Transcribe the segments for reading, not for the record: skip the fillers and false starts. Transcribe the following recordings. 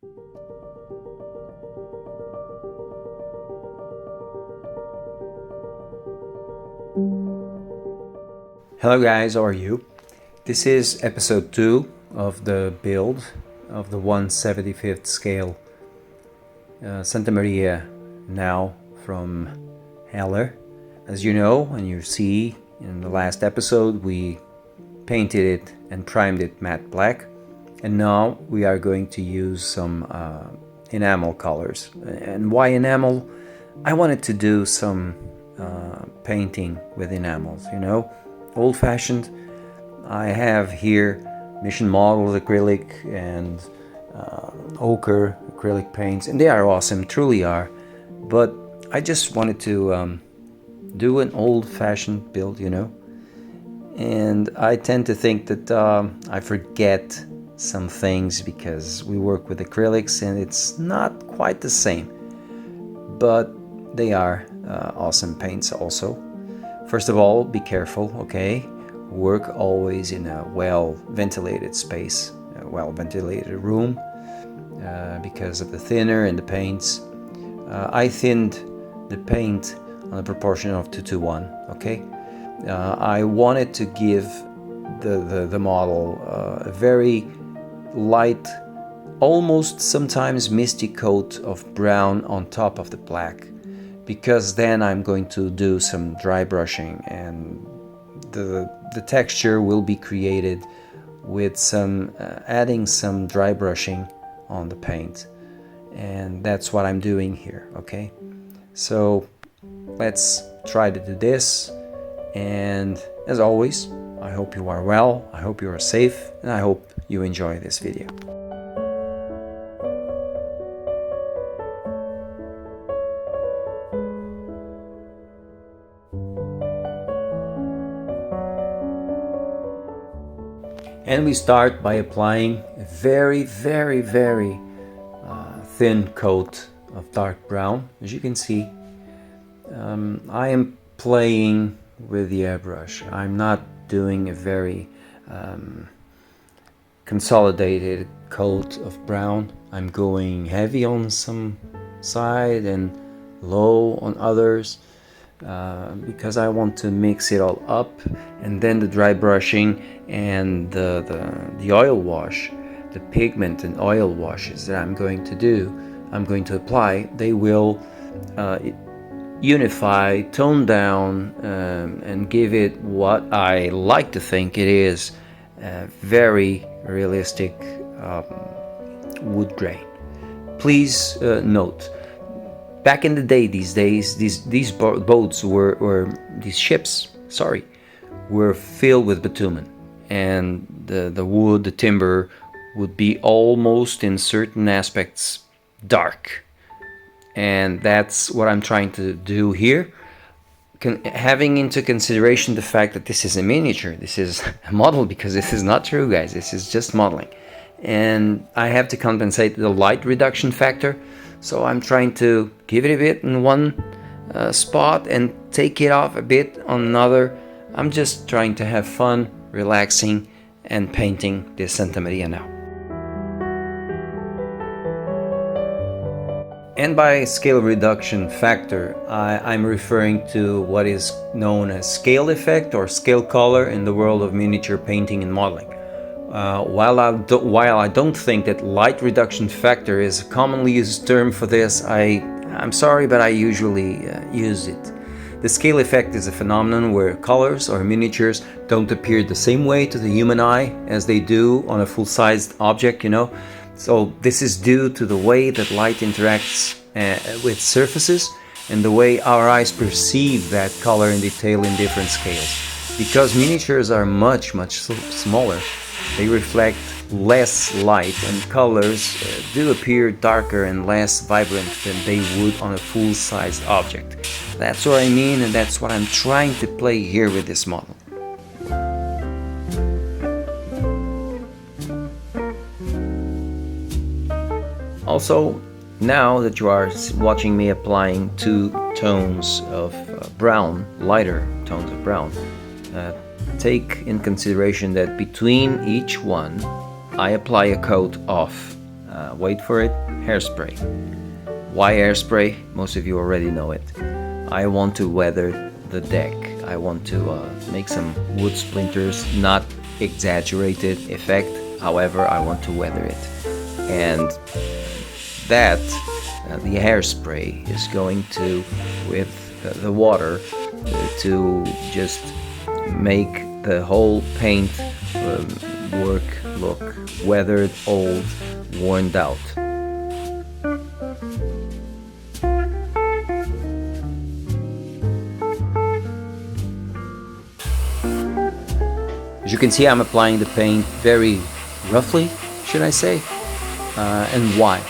Hello guys, how are you? This is episode 2 of the build of the 1/75th scale Santa Maria now from Olha. As you know and you see in the last episode, we painted it and primed it matte black, and now we are going to use some enamel colors. And why enamel? I wanted to do some painting with enamels, old-fashioned. I have here mission models acrylic and ochre acrylic paints, and they are awesome, truly are, but I just wanted to do an old-fashioned build, and I tend to think that I forget some things because we work with acrylics and it's not quite the same, but they are awesome paints also. First of all, be careful, okay? Work always in a well-ventilated space, a well-ventilated room, because of the thinner and the paints. I thinned the paint on a proportion of 2:1, okay? I wanted to give the model a very light, almost sometimes misty coat of brown on top of the black, because then I'm going to do some dry brushing and the texture will be created with some adding some dry brushing on the paint, and that's what I'm doing here, okay? So let's try to do this, and as always, I hope you are well, I hope you are safe, and I hope you enjoy this video. And we start by applying a very, very, very thin coat of dark brown. As you can see, I am playing with the airbrush. I'm not doing a very consolidated coat of brown. I'm going heavy on some side and low on others, because I want to mix it all up, and then the dry brushing and the oil wash, the pigment and oil washes that I'm going to apply, they will unify, tone down, and give it what I like to think it is, very realistic wood grain. Please note, back in the day, these boats these ships were filled with bitumen, and the wood, the timber would be almost in certain aspects dark, and that's what I'm trying to do here, having into consideration the fact that this is a miniature, this is a model, because this is not true, guys, this is just modeling, and I have to compensate the light reduction factor. So I'm trying to give it a bit in one spot and take it off a bit on another. I'm just trying to have fun, relaxing, and painting this Santa Maria now. And by scale reduction factor, I'm referring to what is known as scale effect or scale color in the world of miniature painting and modeling. While I don't think that light reduction factor is a commonly used term for this, I'm sorry, but I usually use it. The scale effect is a phenomenon where colors or miniatures don't appear the same way to the human eye as they do on a full-sized object, So this is due to the way that light interacts with surfaces and the way our eyes perceive that color and detail in different scales. Because miniatures are much, much smaller, they reflect less light, and colors do appear darker and less vibrant than they would on a full-sized object. That's what I mean, and that's what I'm trying to play here with this model. Also, now that you are watching me applying 2 tones of brown, lighter tones of brown, take in consideration that between each one I apply a coat of wait for it, hairspray. Why hairspray? Most of you already know it. I want to weather the deck. I want to make some wood splinters, not exaggerated effect. However, I want to weather it. And that, the hairspray is going to, with the water, to just make the whole paint work look weathered, old, worn out. As you can see, I'm applying the paint very roughly, should I say. And why?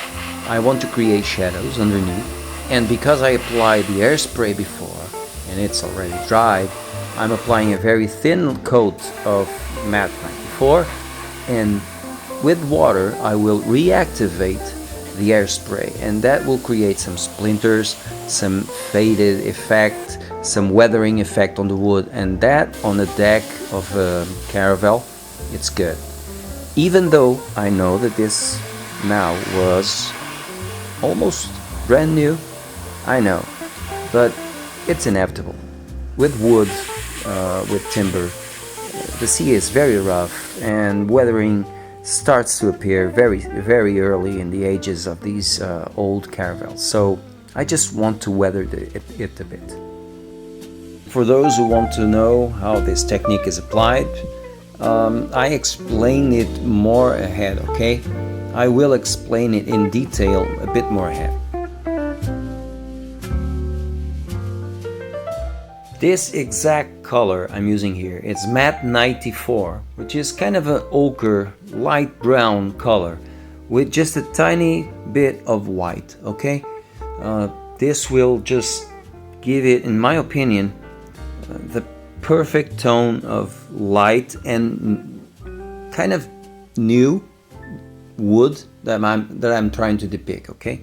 I want to create shadows underneath, and because I applied the hairspray before and it's already dried, I'm applying a very thin coat of matte 94, and with water I will reactivate the hairspray, and that will create some splinters, some faded effect, some weathering effect on the wood, and that on the deck of a caravel, it's good. Even though I know that this now was almost brand new, I know, but it's inevitable. With wood, with timber, the sea is very rough, and weathering starts to appear very early in the ages of these old caravels. So I just want to weather it a bit. For those who want to know how this technique is applied, I explain it more ahead, okay? I will explain it in detail a bit more ahead. This exact color I'm using here, it's matte 94, which is kind of an ochre, light brown color with just a tiny bit of white, okay? This will just give it, in my opinion, the perfect tone of light and kind of new wood that I'm trying to depict, okay?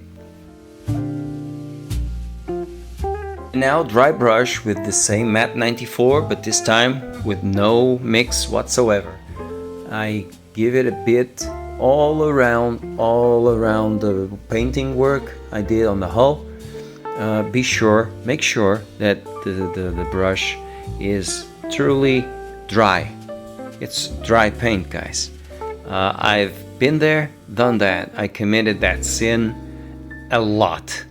Now dry brush with the same matte 94, but this time with no mix whatsoever. I give it a bit all around the painting work I did on the hull. Make sure that the brush is truly dry. It's dry paint, guys. I've been there, done that. I committed that sin a lot.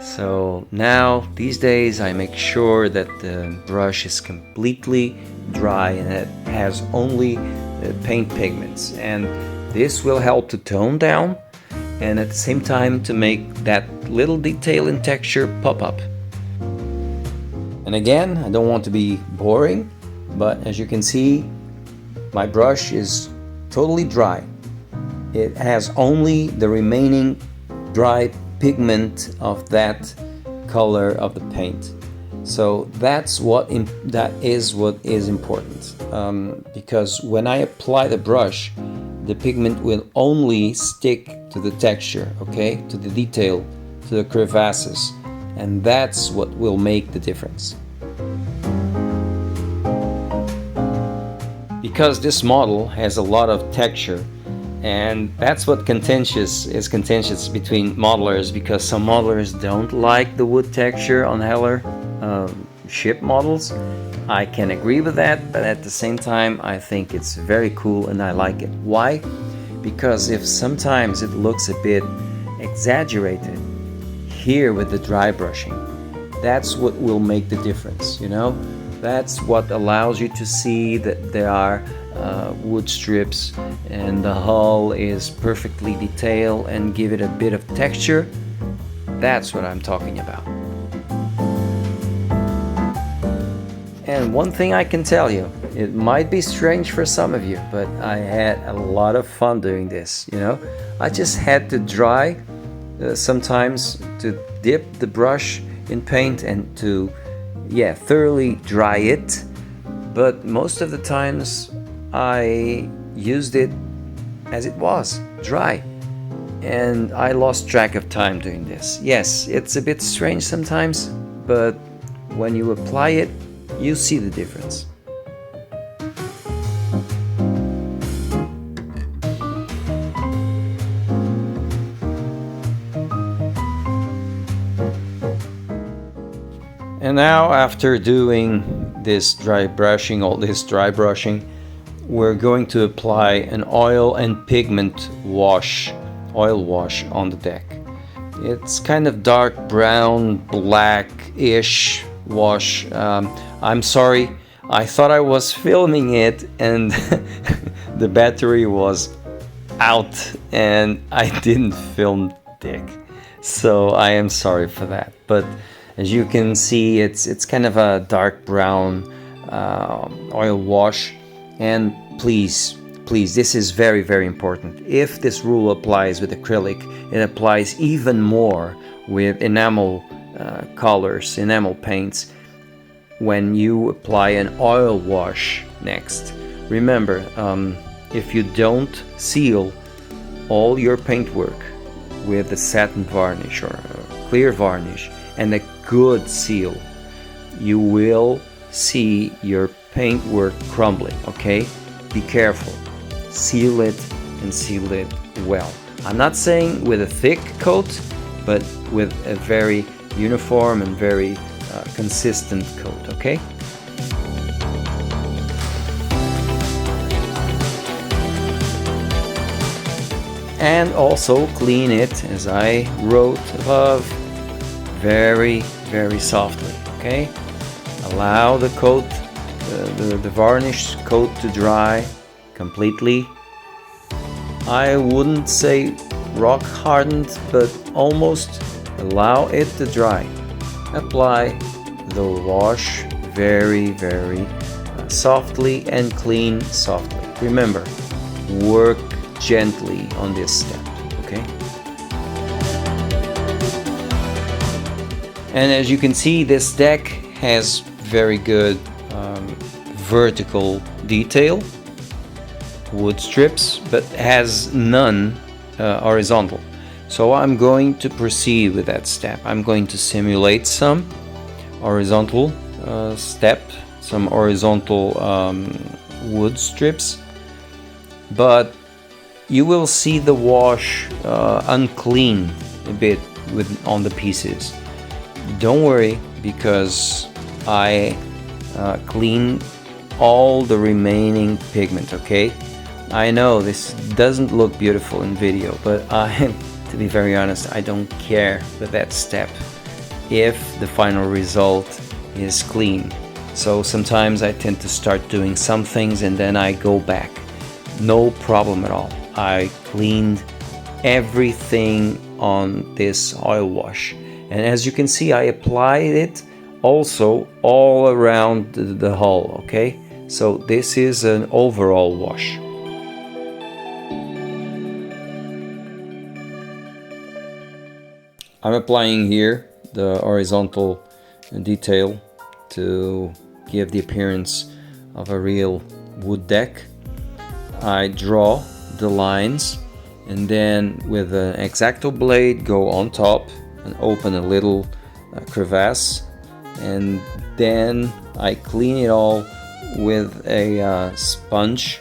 So now, these days, I make sure that the brush is completely dry and it has only the paint pigments. And this will help to tone down and at the same time to make that little detail and texture pop up. And again, I don't want to be boring, but as you can see, my brush is totally dry. It has only the remaining dry pigment of that color of the paint. So that is what is important, because when I apply the brush, the pigment will only stick to the texture, okay, to the detail, to the crevasses, and that's what will make the difference. Because this model has a lot of texture, and that's what is contentious between modelers, because some modelers don't like the wood texture on Heller ship models. I can agree with that, but at the same time I think it's very cool and I like it. Why? Because if sometimes it looks a bit exaggerated here with the dry brushing, that's what will make the difference, you know? That's what allows you to see that there are wood strips and the hull is perfectly detailed and give it a bit of texture. That's what I'm talking about. And one thing I can tell you, it might be strange for some of you, but I had a lot of fun doing this, you know? I just had to dry, sometimes to dip the brush in paint and to, thoroughly dry it. But most of the times I used it as it was, dry. And I lost track of time doing this. Yes, it's a bit strange sometimes, but when you apply it, you see the difference. And now, after doing this dry brushing, all this dry brushing, we're going to apply an oil and pigment wash, oil wash on the deck. It's kind of dark brown, black-ish wash. I'm sorry, I thought I was filming it and the battery was out and I didn't film deck. So I am sorry for that. But as you can see, it's kind of a dark brown oil wash. And please, this is very, very important. If this rule applies with acrylic, it applies even more with enamel colors, enamel paints, when you apply an oil wash next. Remember, if you don't seal all your paintwork with a satin varnish or a clear varnish and a good seal, you will see your paintwork crumbling, okay? Be careful. Seal it and seal it well. I'm not saying with a thick coat, but with a very uniform and very consistent coat, okay? And also clean it, as I wrote above, very, very softly, okay? Allow the coat, the varnish coat to dry completely. I wouldn't say rock hardened, but almost. Allow it to dry. Apply the wash very, very softly and clean softly. Remember, work gently on this step, okay? And as you can see, this deck has very good vertical detail, wood strips, but has none horizontal. So I'm going to proceed with that step. I'm going to simulate some horizontal step, some horizontal wood strips, but you will see the wash unclean a bit on the pieces. Don't worry, because I clean all the remaining pigment, okay? I know this doesn't look beautiful in video, but to be very honest, I don't care with that step if the final result is clean. So sometimes I tend to start doing some things and then I go back. No problem at all. I cleaned everything on this oil wash. And as you can see, I applied it also all around the hull, okay? So this is an overall wash. I'm applying here the horizontal detail to give the appearance of a real wood deck. I draw the lines and then with an X-Acto blade go on top and open a little crevasse, and then I clean it all with a sponge,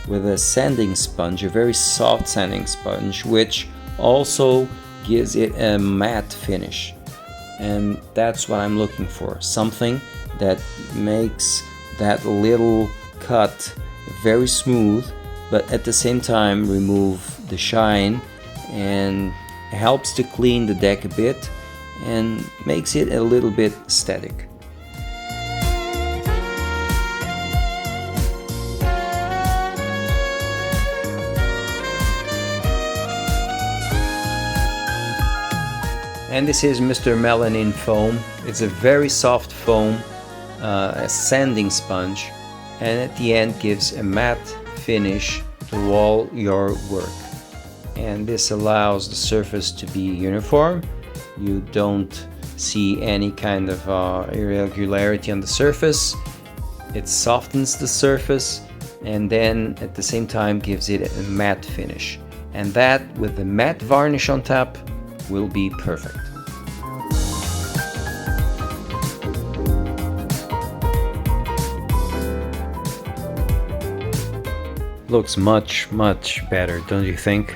with a sanding sponge, a very soft sanding sponge, which also gives it a matte finish. And that's what I'm looking for, something that makes that little cut very smooth, but at the same time remove the shine and helps to clean the deck a bit and makes it a little bit static. And this is Mr. Melanin foam. It's a very soft foam, a sanding sponge, and at the end gives a matte finish to all your work. And this allows the surface to be uniform. You don't see any kind of irregularity on the surface. It softens the surface and then at the same time gives it a matte finish. And that, with the matte varnish on top, will be perfect. Looks much, much better, don't you think?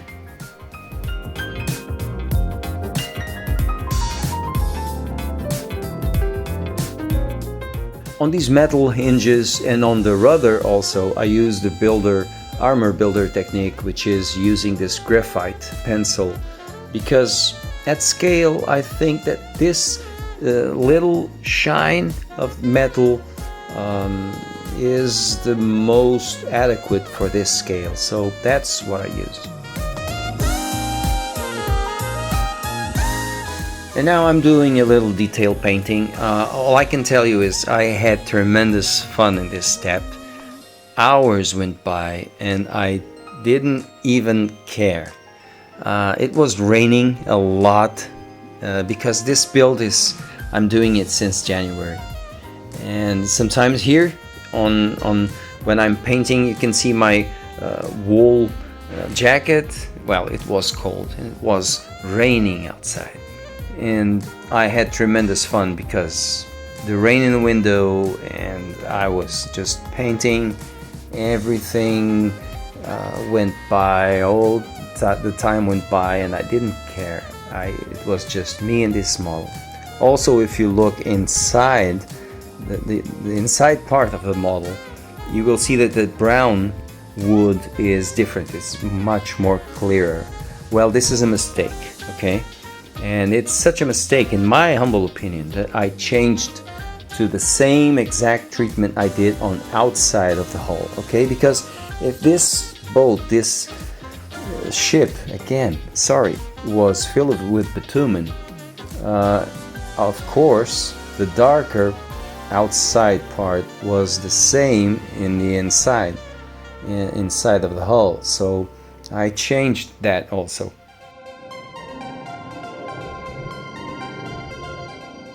On these metal hinges and on the rudder also, I use the armor builder technique, which is using this graphite pencil, because at scale I think that this little shine of metal is the most adequate for this scale, so that's what I use. And now I'm doing a little detail painting. All I can tell you is I had tremendous fun in this step. Hours went by and I didn't even care. It was raining a lot because this build I'm doing it since January. And sometimes here on when I'm painting, you can see my wool jacket. Well, it was cold and it was raining outside. And I had tremendous fun because the rain in the window and I was just painting. Everything went by, all the time went by and I didn't care. It was just me and this model. Also, if you look inside, the inside part of the model, you will see that the brown wood is different. It's much more clearer. Well, this is a mistake, okay? And it's such a mistake, in my humble opinion, that I changed to the same exact treatment I did on outside of the hull, okay? Because if this boat, this ship, was filled with bitumen, of course, the darker outside part was the same in the inside of the hull. So I changed that also.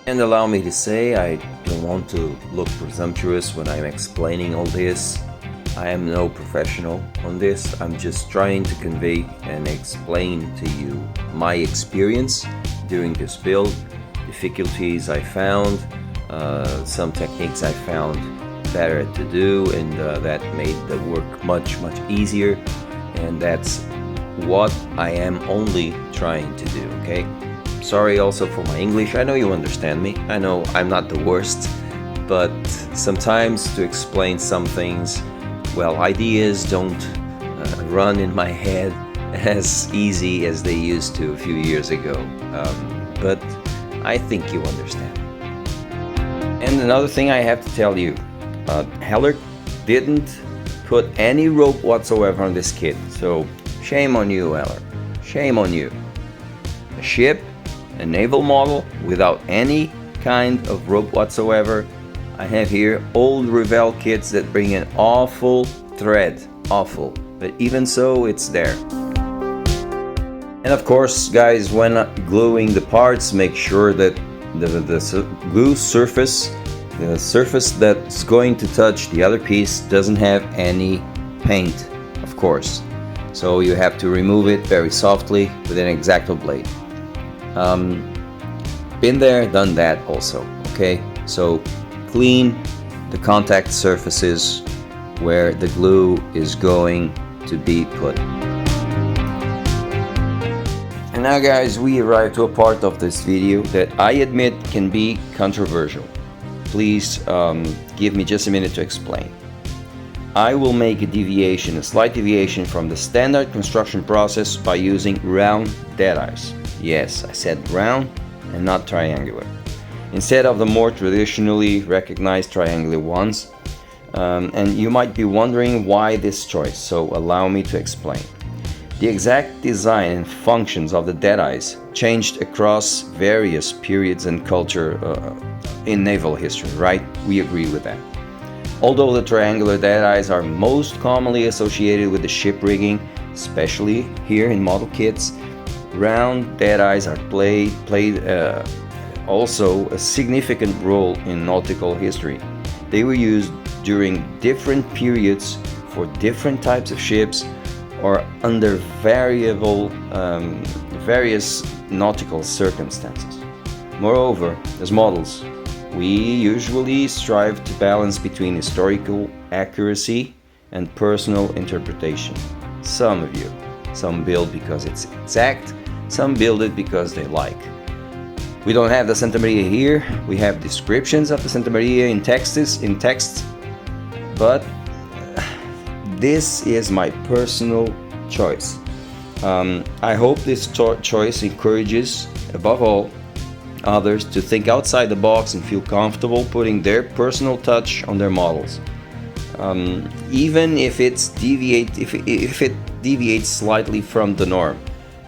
And allow me to say, I don't want to look presumptuous when I'm explaining all this. I am no professional on this. I'm just trying to convey and explain to you my experience during this build, difficulties I found, some techniques I found better to do, and that made the work much easier. And that's what I am only trying to do, okay? Sorry also for my English. I know you understand me. I know I'm not the worst, but sometimes to explain some things, well, ideas don't run in my head as easy as they used to a few years ago. But I think you understand. And another thing I have to tell you, Heller didn't put any rope whatsoever on this kit. So shame on you, Heller. Shame on you. A ship, a naval model without any kind of rope whatsoever. I have here old Naval kits that bring an awful thread, awful, but even so it's there. And of course, guys, when gluing the parts, make sure that the glue surface, the surface that's going to touch the other piece, doesn't have any paint, of course. So you have to remove it very softly with an X-Acto blade. Been there, done that also, okay? So clean the contact surfaces where the glue is going to be put. And now, guys, we arrive to a part of this video that I admit can be controversial. Please give me just a minute to explain. I will make a slight deviation from the standard construction process by using round dead eyes. Yes, I said round and not triangular, instead of the more traditionally recognized triangular ones. And you might be wondering why this choice, so allow me to explain. The exact design and functions of the dead eyes changed across various periods and culture in naval history, right? We agree with that. Although the triangular dead eyes are most commonly associated with the ship rigging, especially here in model kits, round dead eyes are played also a significant role in nautical history. They were used during different periods for different types of ships or under various nautical circumstances. Moreover, as models, we usually strive to balance between historical accuracy and personal interpretation. Some build because it's exact, some build it because they like. We don't have the Santa Maria here. We have descriptions of the Santa Maria in text, but this is my personal choice. I hope this choice encourages, above all, others to think outside the box and feel comfortable putting their personal touch on their models, even if it deviates slightly from the norm.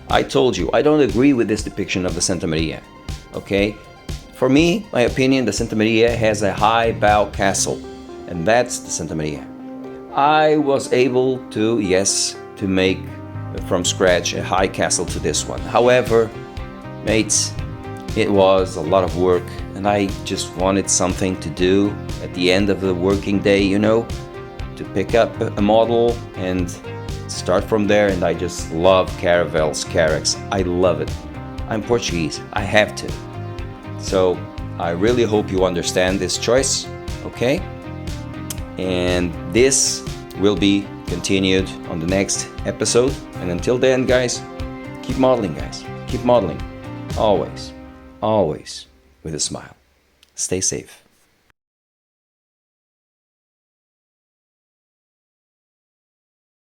I told you I don't agree with this depiction of the Santa Maria. Okay, for me, my opinion, the Santa Maria has a high bow castle, and that's the Santa Maria. I was able to, yes, to make from scratch a high castle to this one. However, mates, it was a lot of work, and I just wanted something to do at the end of the working day, you know, to pick up a model and start from there. And I just love caravels, carracks. I love it. I'm Portuguese, I have to. So I really hope you understand this choice, okay? And this will be continued on the next episode. And until then, guys, keep modeling, guys. Keep modeling. Always, always with a smile. Stay safe.